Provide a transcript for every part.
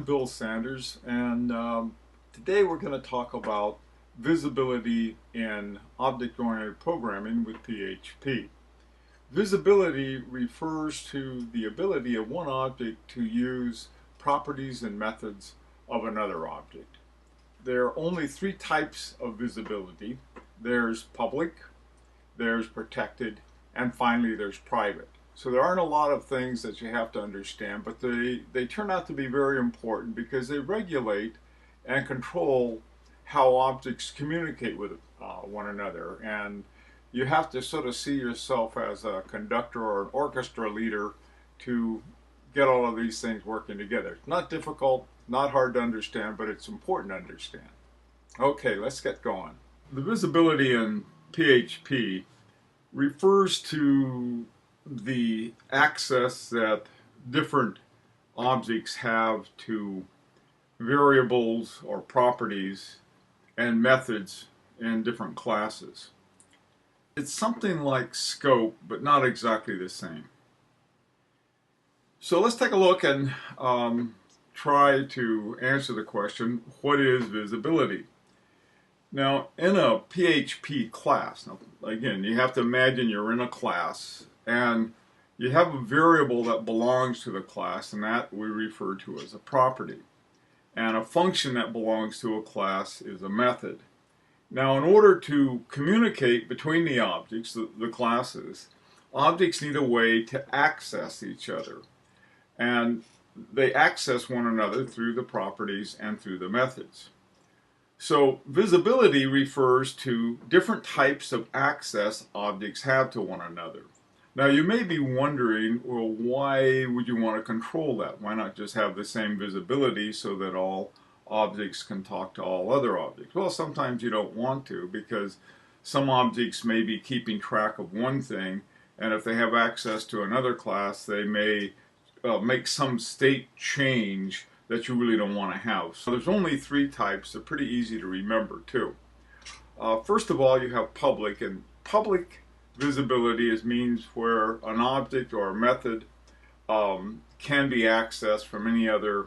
I'm Bill Sanders, and today we're going to talk about visibility in object-oriented programming with PHP. Visibility refers to the ability of one object to use properties and methods of another object. There are only three types of visibility. There's public, there's protected, and finally there's private. So there aren't a lot of things that you have to understand, but they turn out to be very important because they regulate and control how objects communicate with one another. And you have to sort of see yourself as a conductor or an orchestra leader to get all of these things working together. It's not difficult, not hard to understand, but it's important to understand. Okay, let's get going. The visibility in PHP refers to the access that different objects have to variables or properties and methods in different classes. It's something like scope, but not exactly the same. So let's take a look and try to answer the question, what is visibility? Now, in a PHP class, now again, you have to imagine you're in a class and you have a variable that belongs to the class, and that we refer to as a property. And a function that belongs to a class is a method. Now, in order to communicate between the objects, the classes, objects need a way to access each other. And they access one another through the properties and through the methods. So visibility refers to different types of access objects have to one another. Now you may be wondering, well, why would you want to control that? Why not just have the same visibility so that all objects can talk to all other objects? Well, sometimes you don't want to, because some objects may be keeping track of one thing, and if they have access to another class, they may make some state change that you really don't want to have. So there's only three types. They're pretty easy to remember too. First of all, you have public, and public visibility means where an object or a method can be accessed from any other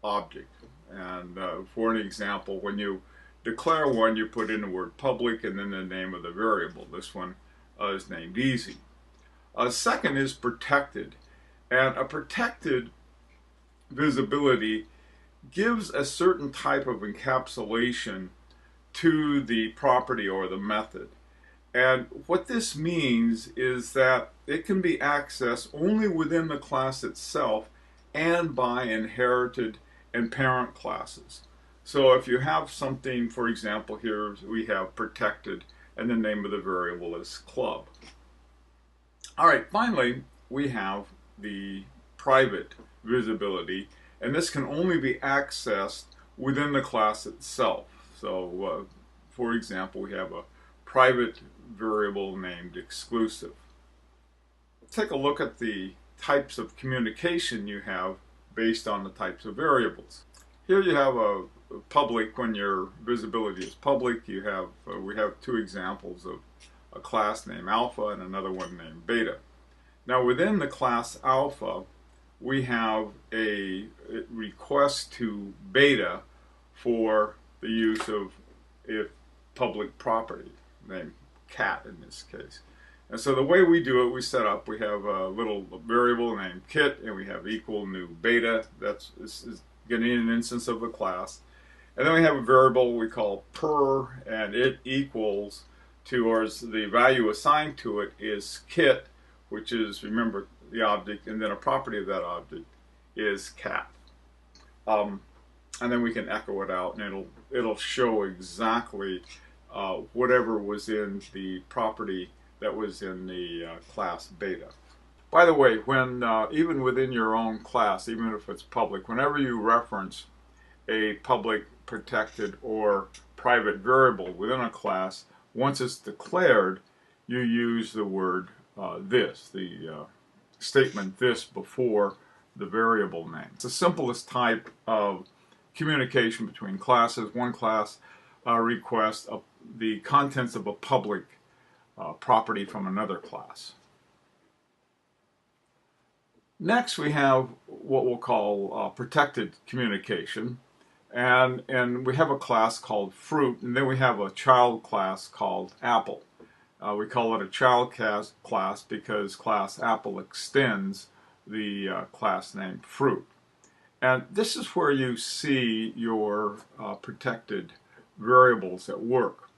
object. And for an example, when you declare one, you put in the word public and then the name of the variable. This one is named easy. Second is protected, and a protected visibility gives a certain type of encapsulation to the property or the method. And what this means is that it can be accessed only within the class itself and by inherited and parent classes. So if you have something, for example, here we have protected and the name of the variable is club. All right, finally we have the private visibility, and this can only be accessed within the class itself. So for example, we have a private variable named exclusive. Take a look at the types of communication you have based on the types of variables. Here you have a public. When your visibility is public, you have we have two examples of a class named alpha and another one named beta. Now within the class alpha, we have a request to beta for the use of a public property named cat in this case. And so the way we do it, we set up, we have a little variable named kit, and we have equal new beta. This is getting an instance of the class. And then we have a variable we call per, and it equals to, or the value assigned to it is kit, which is, remember, the object, and then a property of that object is cat. And then we can echo it out, and it'll show exactly whatever was in the property that was in the class beta. By the way, when even within your own class, even if it's public, whenever you reference a public, protected, or private variable within a class, once it's declared, you use the word this, the statement this before the variable name. It's the simplest type of communication between classes. One class requests the contents of a public property from another class. Next, we have what we'll call protected communication. And we have a class called fruit, and then we have a child class called apple. We call it a child class because class apple extends the class name fruit. And this is where you see your protected variables at work.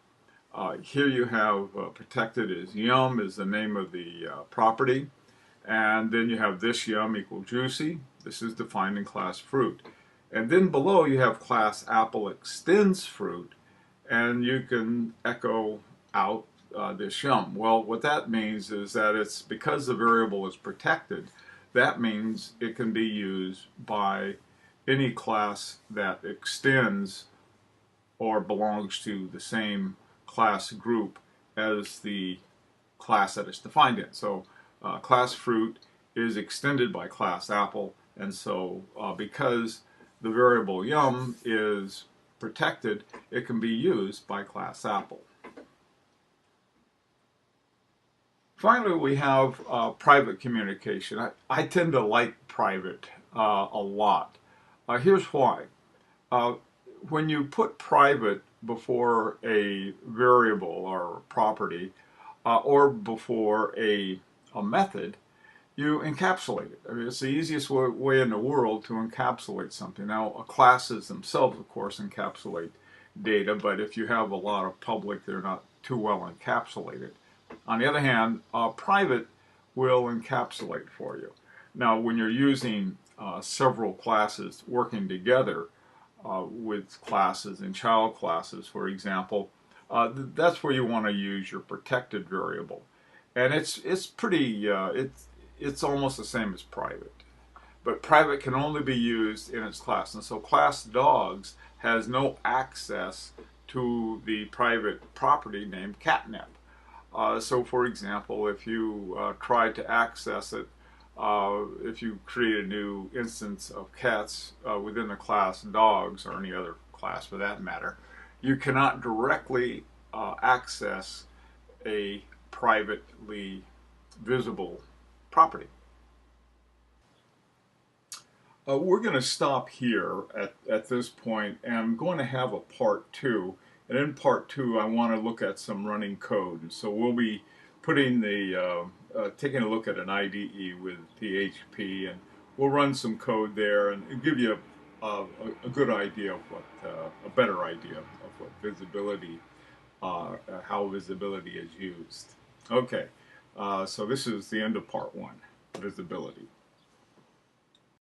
Here you have protected as yum is the name of the property. And then you have this yum equal juicy. This is defined in class fruit. And then below you have class apple extends fruit, and you can echo out this yum. Well, what that means is that it's because the variable is protected, that means it can be used by any class that extends or belongs to the same class group as the class that it's defined in. So class fruit is extended by class apple, and so because the variable yum is protected, it can be used by class apple. Finally, we have private communication. I tend to like private a lot. Here's why. When you put private before a variable or property or before a method, you encapsulate it. I mean, it's the easiest way in the world to encapsulate something. Now, classes themselves, of course, encapsulate data, but if you have a lot of public, they're not too well encapsulated. On the other hand, private will encapsulate for you. Now, when you're using several classes working together with classes and child classes, for example, that's where you want to use your protected variable. And it's pretty, it's almost the same as private. But private can only be used in its class. And so class dogs has no access to the private property named catnip. So for example, if you try to access it, if you create a new instance of cats within the class dogs, or any other class for that matter, you cannot directly access a privately visible property. We're going to stop here at this point, and I'm going to have a part two. And in part two, I want to look at some running code. And so we'll be putting the taking a look at an IDE with PHP, and we'll run some code there and give you a good idea of what a better idea of what visibility, how visibility is used. Okay, so this is the end of part one, visibility.